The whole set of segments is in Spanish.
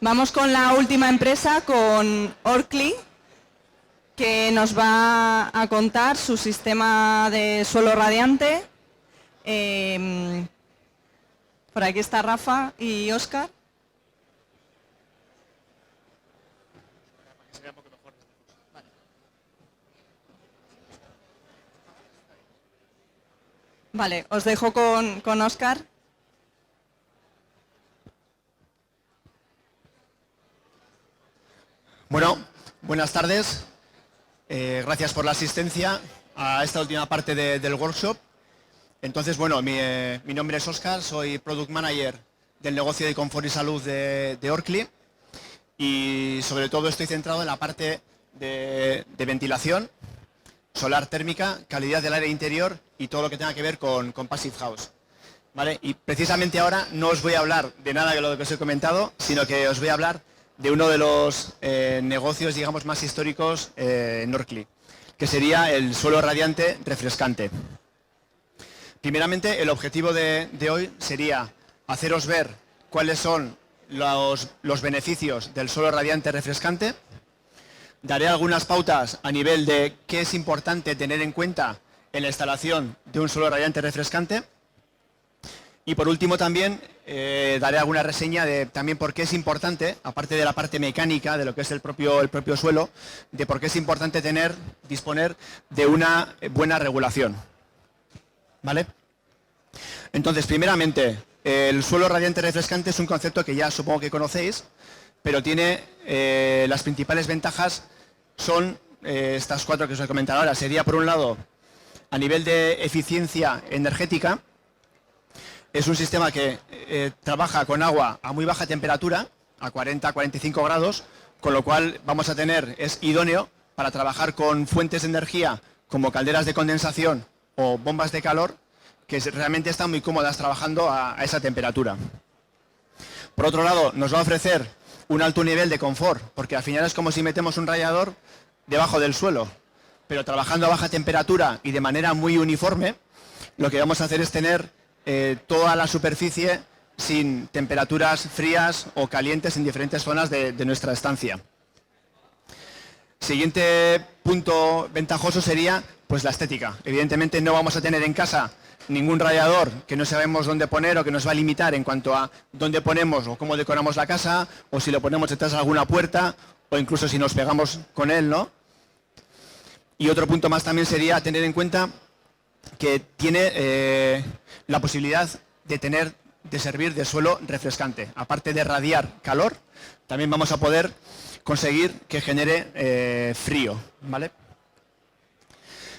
Vamos con la última empresa, con Orkly, que nos va a contar su sistema de suelo radiante. Por aquí está Rafa y Óscar. Vale, os dejo con Óscar. Bueno, buenas tardes. Gracias por la asistencia a esta última parte del workshop. Entonces, bueno, mi nombre es Óscar, soy Product Manager del negocio de confort y salud de Orkly y sobre todo estoy centrado en la parte de ventilación, solar térmica, calidad del aire interior y todo lo que tenga que ver con Passive House. ¿Vale? Y precisamente ahora no os voy a hablar de nada de lo que os he comentado, sino que os voy a hablar de uno de los negocios, digamos, más históricos en Orkly, que sería el suelo radiante refrescante. Primeramente, el objetivo de hoy sería haceros ver cuáles son los beneficios del suelo radiante refrescante. Daré algunas pautas a nivel de qué es importante tener en cuenta en la instalación de un suelo radiante refrescante. Y por último también daré alguna reseña de también por qué es importante, aparte de la parte mecánica de lo que es el propio suelo, de por qué es importante disponer de una buena regulación. ¿Vale? Entonces, primeramente, el suelo radiante refrescante es un concepto que ya supongo que conocéis, pero tiene las principales ventajas son estas cuatro que os he comentado ahora. Sería, por un lado, a nivel de eficiencia energética. Es un sistema que trabaja con agua a muy baja temperatura, a 40-45 grados, con lo cual es idóneo para trabajar con fuentes de energía como calderas de condensación o bombas de calor, que realmente están muy cómodas trabajando a esa temperatura. Por otro lado, nos va a ofrecer un alto nivel de confort, porque al final es como si metemos un radiador debajo del suelo, pero trabajando a baja temperatura y de manera muy uniforme, lo que vamos a hacer es tener toda la superficie sin temperaturas frías o calientes en diferentes zonas de nuestra estancia. Siguiente punto ventajoso sería pues la estética. Evidentemente no vamos a tener en casa ningún radiador que no sabemos dónde poner o que nos va a limitar en cuanto a dónde ponemos o cómo decoramos la casa, o si lo ponemos detrás de alguna puerta, o incluso si nos pegamos con él, ¿no? Y otro punto más también sería tener en cuenta que tiene la posibilidad de servir de suelo refrescante. Aparte de radiar calor, también vamos a poder conseguir que genere frío, ¿vale?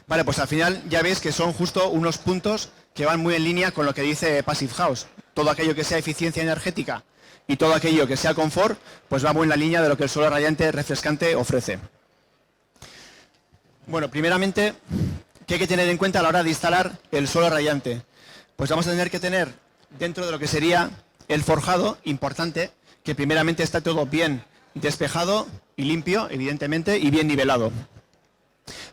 Vale, pues al final ya veis que son justo unos puntos que van muy en línea con lo que dice Passive House. Todo aquello que sea eficiencia energética y todo aquello que sea confort, pues va muy en la línea de lo que el suelo radiante refrescante ofrece. Bueno, primeramente, ¿qué hay que tener en cuenta a la hora de instalar el suelo radiante? Pues vamos a tener que tener dentro de lo que sería el forjado, importante, que primeramente está todo bien despejado y limpio, evidentemente, y bien nivelado.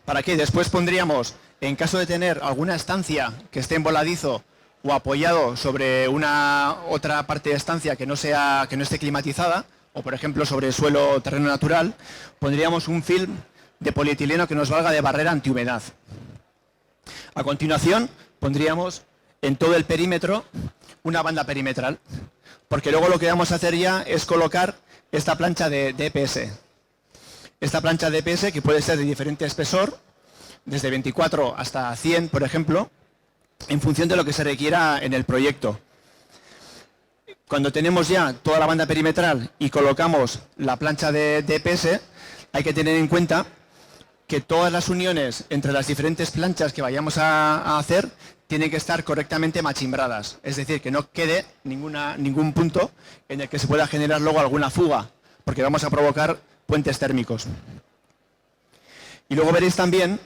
¿Para qué? Después pondríamos, en caso de tener alguna estancia que esté en voladizo o apoyado sobre otra parte de estancia que no esté climatizada, o por ejemplo sobre suelo terreno natural, pondríamos un film de polietileno que nos valga de barrera antihumedad. A continuación, pondríamos en todo el perímetro una banda perimetral, porque luego lo que vamos a hacer ya es colocar esta plancha de EPS. Esta plancha de EPS, que puede ser de diferente espesor, desde 24 hasta 100, por ejemplo, en función de lo que se requiera en el proyecto. Cuando tenemos ya toda la banda perimetral y colocamos la plancha de EPS, hay que tener en cuenta que todas las uniones entre las diferentes planchas que vayamos a hacer tienen que estar correctamente machimbradas. Es decir, que no quede ningún punto en el que se pueda generar luego alguna fuga, porque vamos a provocar puentes térmicos. Y luego veréis también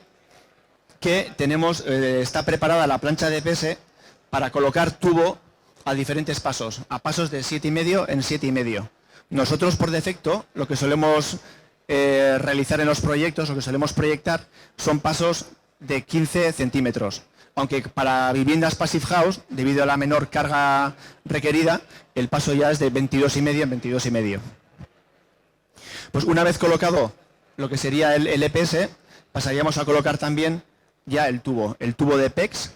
que está preparada la plancha de EPS para colocar tubo a diferentes pasos, a pasos de 7,5 en 7,5. Nosotros por defecto lo que solemos realizar en los proyectos, lo que solemos proyectar, son pasos de 15 centímetros. Aunque para viviendas Passive House, debido a la menor carga requerida, el paso ya es de 22,5 en 22,5. Pues una vez colocado lo que sería el EPS, pasaríamos a colocar también ya el tubo de PEX,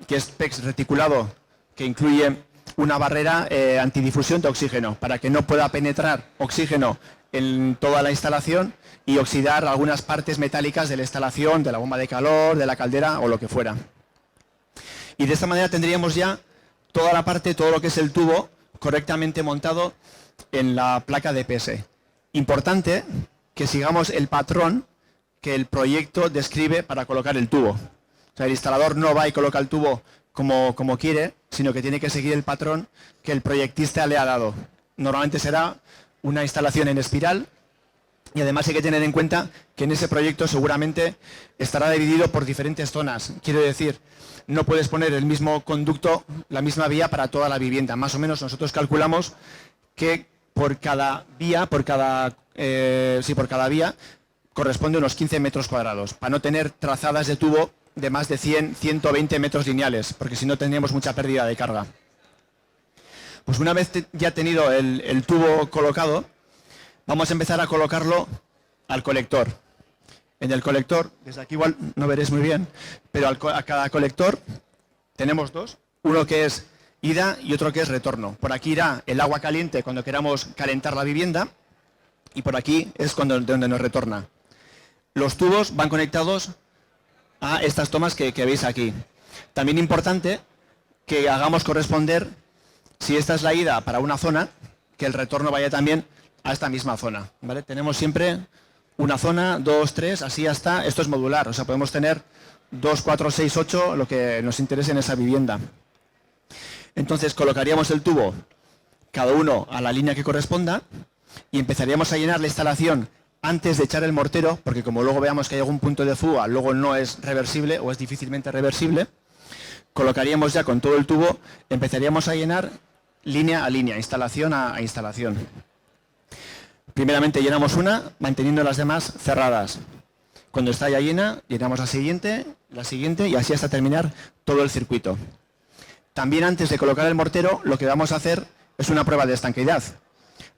que es PEX reticulado, que incluye una barrera antidifusión de oxígeno, para que no pueda penetrar oxígeno en toda la instalación y oxidar algunas partes metálicas de la instalación, de la bomba de calor, de la caldera o lo que fuera. Y de esta manera tendríamos ya toda la parte, todo lo que es el tubo, correctamente montado en la placa de EPS. Importante que sigamos el patrón que el proyecto describe para colocar el tubo. O sea, el instalador no va y coloca el tubo como quiere, sino que tiene que seguir el patrón que el proyectista le ha dado. Normalmente será una instalación en espiral y además hay que tener en cuenta que en ese proyecto seguramente estará dividido por diferentes zonas. Quiero decir, no puedes poner el mismo conducto, la misma vía para toda la vivienda. Más o menos nosotros calculamos que por cada vía corresponde unos 15 metros cuadrados, para no tener trazadas de tubo de más de 100, 120 metros lineales, porque si no tendríamos mucha pérdida de carga. Pues una vez ya tenido el tubo colocado, vamos a empezar a colocarlo al colector. En el colector, desde aquí igual no veréis muy bien, pero a cada colector tenemos dos, uno que es ida y otro que es retorno. Por aquí irá el agua caliente cuando queramos calentar la vivienda y por aquí es donde nos retorna. Los tubos van conectados a estas tomas que veis aquí. También importante que hagamos corresponder, si esta es la ida para una zona, que el retorno vaya también a esta misma zona, ¿vale? Tenemos siempre una zona, 2, 3, así hasta, esto es modular, o sea, podemos tener 2, 4, 6, 8, lo que nos interese en esa vivienda. Entonces colocaríamos el tubo, cada uno a la línea que corresponda, y empezaríamos a llenar la instalación antes de echar el mortero, porque como luego veamos que hay algún punto de fuga, luego no es reversible o es difícilmente reversible, colocaríamos ya con todo el tubo, empezaríamos a llenar línea a línea, instalación a instalación. Primeramente llenamos una, manteniendo las demás cerradas. Cuando está ya llena, llenamos la siguiente y así hasta terminar todo el circuito. También antes de colocar el mortero, lo que vamos a hacer es una prueba de estanqueidad.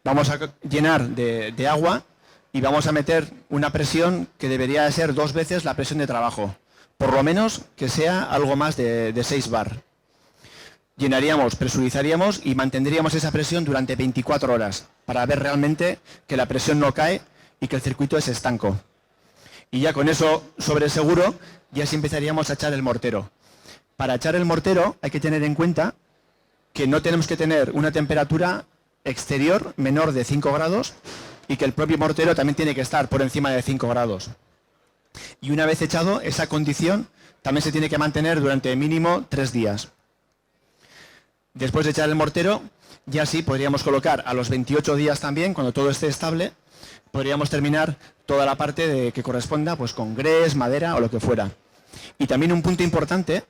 Vamos a llenar de agua y vamos a meter una presión que debería de ser 2 veces la presión de trabajo. Por lo menos que sea algo más de 6 bar. Llenaríamos, presurizaríamos y mantendríamos esa presión durante 24 horas para ver realmente que la presión no cae y que el circuito es estanco. Y ya con eso sobre seguro, ya sí empezaríamos a echar el mortero. Para echar el mortero hay que tener en cuenta que no tenemos que tener una temperatura exterior menor de 5 grados y que el propio mortero también tiene que estar por encima de 5 grados. Y una vez echado, esa condición también se tiene que mantener durante mínimo 3 días. Después de echar el mortero, ya sí podríamos colocar a los 28 días también, cuando todo esté estable, podríamos terminar toda la parte que corresponda pues con grés, madera o lo que fuera. Y también un punto importante,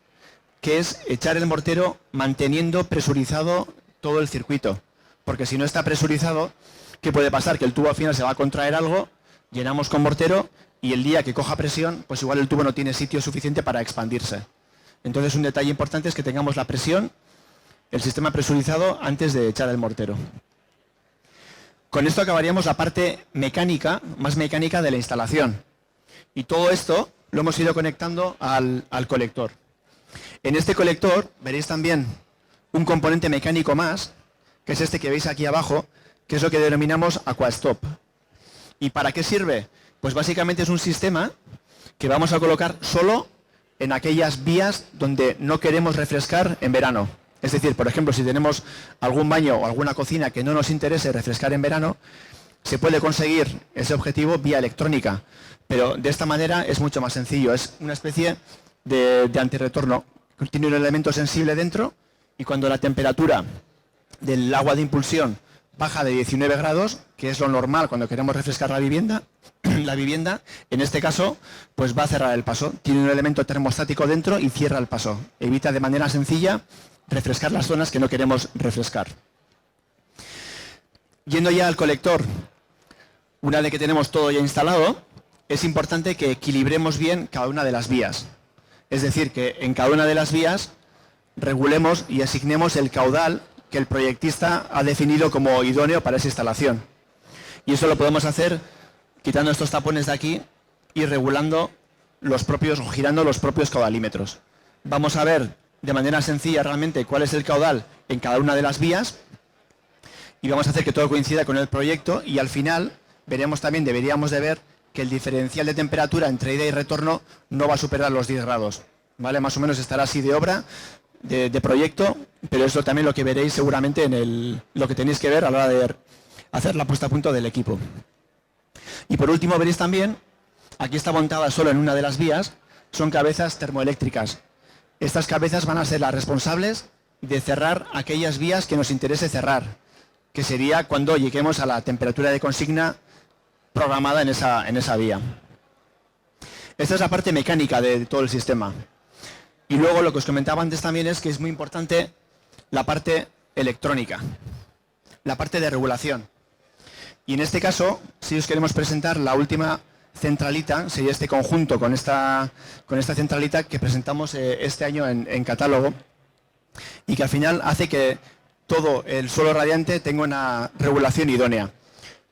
que es echar el mortero manteniendo presurizado todo el circuito. Porque si no está presurizado, ¿qué puede pasar? Que el tubo al final se va a contraer algo, llenamos con mortero y el día que coja presión, pues igual el tubo no tiene sitio suficiente para expandirse. Entonces un detalle importante es que tengamos la presión, el sistema presurizado antes de echar el mortero. Con esto acabaríamos la parte mecánica, más mecánica de la instalación. Y todo esto lo hemos ido conectando al colector. En este colector veréis también un componente mecánico más, que es este que veis aquí abajo, que es lo que denominamos aquastop. ¿Y para qué sirve? Pues básicamente es un sistema que vamos a colocar solo en aquellas vías donde no queremos refrescar en verano. Es decir, por ejemplo, si tenemos algún baño o alguna cocina que no nos interese refrescar en verano, se puede conseguir ese objetivo vía electrónica, pero de esta manera es mucho más sencillo. Es una especie de antirretorno. Tiene un elemento sensible dentro y cuando la temperatura del agua de impulsión baja de 19 grados, que es lo normal cuando queremos refrescar la vivienda, en este caso, pues va a cerrar el paso. Tiene un elemento termostático dentro y cierra el paso. Evita de manera sencilla refrescar las zonas que no queremos refrescar. Yendo ya al colector, una vez que tenemos todo ya instalado, es importante que equilibremos bien cada una de las vías. Es decir, que en cada una de las vías regulemos y asignemos el caudal que el proyectista ha definido como idóneo para esa instalación. Y eso lo podemos hacer quitando estos tapones de aquí y regulando los propios, o girando los propios caudalímetros. Vamos a ver de manera sencilla realmente cuál es el caudal en cada una de las vías y vamos a hacer que todo coincida con el proyecto y al final veremos también, deberíamos de ver que el diferencial de temperatura entre ida y retorno no va a superar los 10 grados. ¿Vale? Más o menos estará así de obra, de proyecto, pero eso también lo que veréis seguramente en lo que tenéis que ver a la hora de hacer la puesta a punto del equipo. Y por último veréis también, aquí está montada solo en una de las vías, son cabezas termoeléctricas. Estas cabezas van a ser las responsables de cerrar aquellas vías que nos interese cerrar, que sería cuando lleguemos a la temperatura de consigna programada en esa vía. Esta es la parte mecánica de todo el sistema. Y luego lo que os comentaba antes también es que es muy importante la parte electrónica, la parte de regulación. Y en este caso, si os queremos presentar la última centralita, sería este conjunto con esta centralita que presentamos este año en catálogo y que al final hace que todo el suelo radiante tenga una regulación idónea.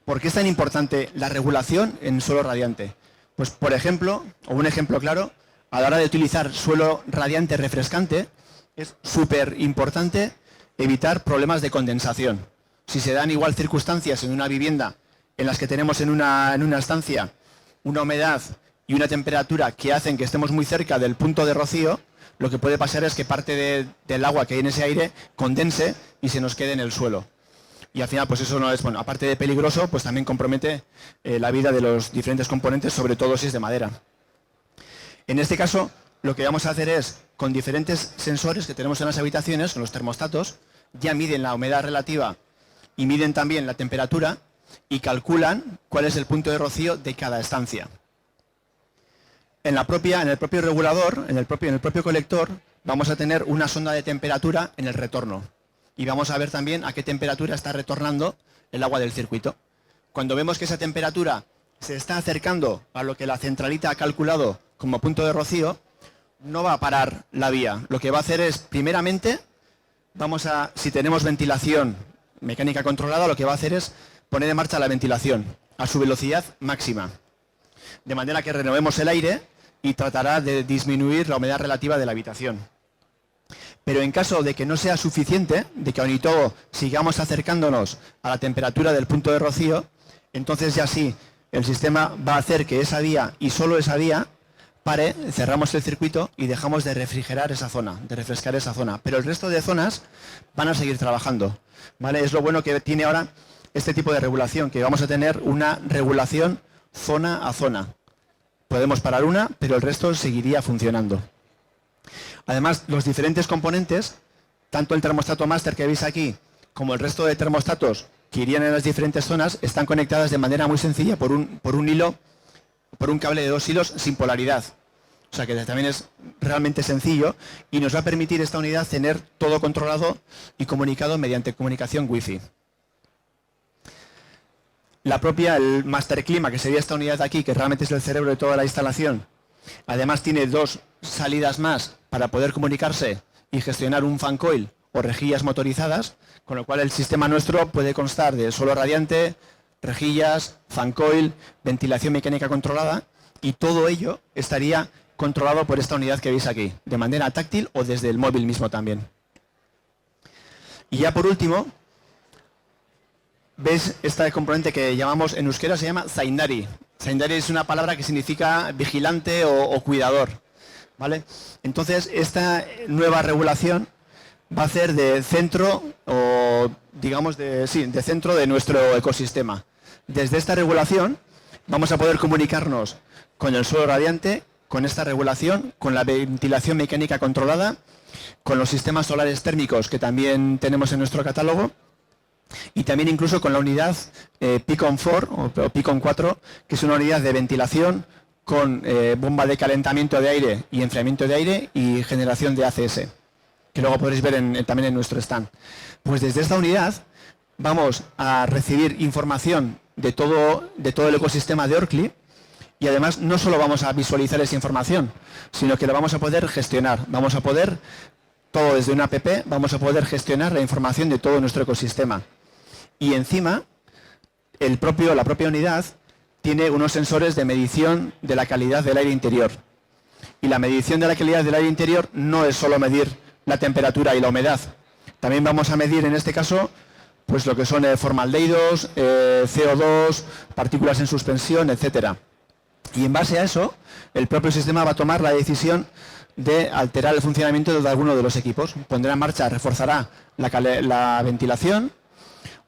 ¿Por qué es tan importante la regulación en suelo radiante? Pues por ejemplo, o un ejemplo claro, a la hora de utilizar suelo radiante refrescante es súper importante evitar problemas de condensación. Si se dan igual circunstancias en una vivienda en las que tenemos en una estancia una humedad y una temperatura que hacen que estemos muy cerca del punto de rocío, lo que puede pasar es que parte del agua que hay en ese aire condense y se nos quede en el suelo. Y al final, pues eso no es, bueno, aparte de peligroso, pues también compromete la vida de los diferentes componentes, sobre todo si es de madera. En este caso, lo que vamos a hacer es, con diferentes sensores que tenemos en las habitaciones, con los termostatos, ya miden la humedad relativa y miden también la temperatura y calculan cuál es el punto de rocío de cada estancia. En el propio regulador, en el propio colector, vamos a tener una sonda de temperatura en el retorno. Y vamos a ver también a qué temperatura está retornando el agua del circuito. Cuando vemos que esa temperatura se está acercando a lo que la centralita ha calculado como punto de rocío, no va a parar la vía. Lo que va a hacer es, primeramente, si tenemos ventilación mecánica controlada, lo que va a hacer es poner en marcha la ventilación a su velocidad máxima. De manera que renovemos el aire y tratará de disminuir la humedad relativa de la habitación. Pero en caso de que no sea suficiente, de que aun y todo sigamos acercándonos a la temperatura del punto de rocío, entonces ya sí, el sistema va a hacer que esa vía y solo esa vía pare, cerramos el circuito y dejamos de refrigerar esa zona, de refrescar esa zona. Pero el resto de zonas van a seguir trabajando, ¿vale? Es lo bueno que tiene ahora este tipo de regulación, que vamos a tener una regulación zona a zona. Podemos parar una, pero el resto seguiría funcionando. Además, los diferentes componentes, tanto el termostato máster que veis aquí, como el resto de termostatos que irían en las diferentes zonas, están conectadas de manera muy sencilla por un hilo, por un cable de 2 hilos sin polaridad. O sea que también es realmente sencillo y nos va a permitir esta unidad tener todo controlado y comunicado mediante comunicación Wi-Fi. El Master Clima, que sería esta unidad de aquí, que realmente es el cerebro de toda la instalación, además tiene 2 salidas más para poder comunicarse y gestionar un fan coil o rejillas motorizadas, con lo cual el sistema nuestro puede constar de suelo radiante, rejillas, fan coil, ventilación mecánica controlada, y todo ello estaría controlado por esta unidad que veis aquí, de manera táctil o desde el móvil mismo también. Y ya por último, veis este componente que llamamos, en euskera se llama zaindari. Zaindari es una palabra que significa vigilante o cuidador, ¿vale? Entonces, esta nueva regulación va a ser de centro, o digamos de centro de nuestro ecosistema. Desde esta regulación vamos a poder comunicarnos con el suelo radiante, con esta regulación, con la ventilación mecánica controlada, con los sistemas solares térmicos que también tenemos en nuestro catálogo, y también incluso con la unidad Picon 4 o Picon 4, que es una unidad de ventilación con bomba de calentamiento de aire y enfriamiento de aire y generación de ACS, que luego podréis ver también en nuestro stand. Pues desde esta unidad vamos a recibir información de todo el ecosistema de Orkly, y además no solo vamos a visualizar esa información, sino que la vamos a poder gestionar. Vamos a poder, todo desde una app, vamos a poder gestionar la información de todo nuestro ecosistema. Y encima, la propia unidad tiene unos sensores de medición de la calidad del aire interior. Y la medición de la calidad del aire interior no es solo medir la temperatura y la humedad. También vamos a medir, en este caso, pues lo que son formaldehídos, CO2, partículas en suspensión, etcétera. Y en base a eso, el propio sistema va a tomar la decisión de alterar el funcionamiento de alguno de los equipos. Pondrá en marcha, reforzará la ventilación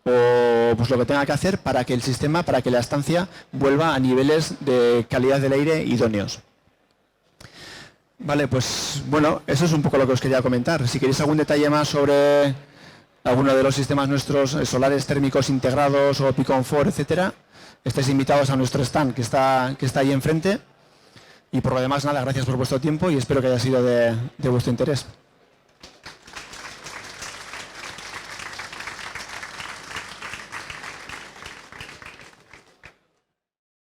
o pues lo que tenga que hacer para que el sistema, para que la estancia vuelva a niveles de calidad del aire idóneos. Vale, pues bueno, eso es un poco lo que os quería comentar. Si queréis algún detalle más sobre alguno de los sistemas nuestros solares térmicos integrados o Piconfor, etcétera, estáis invitados a nuestro stand que está ahí enfrente. Y por lo demás, nada, gracias por vuestro tiempo y espero que haya sido de vuestro interés.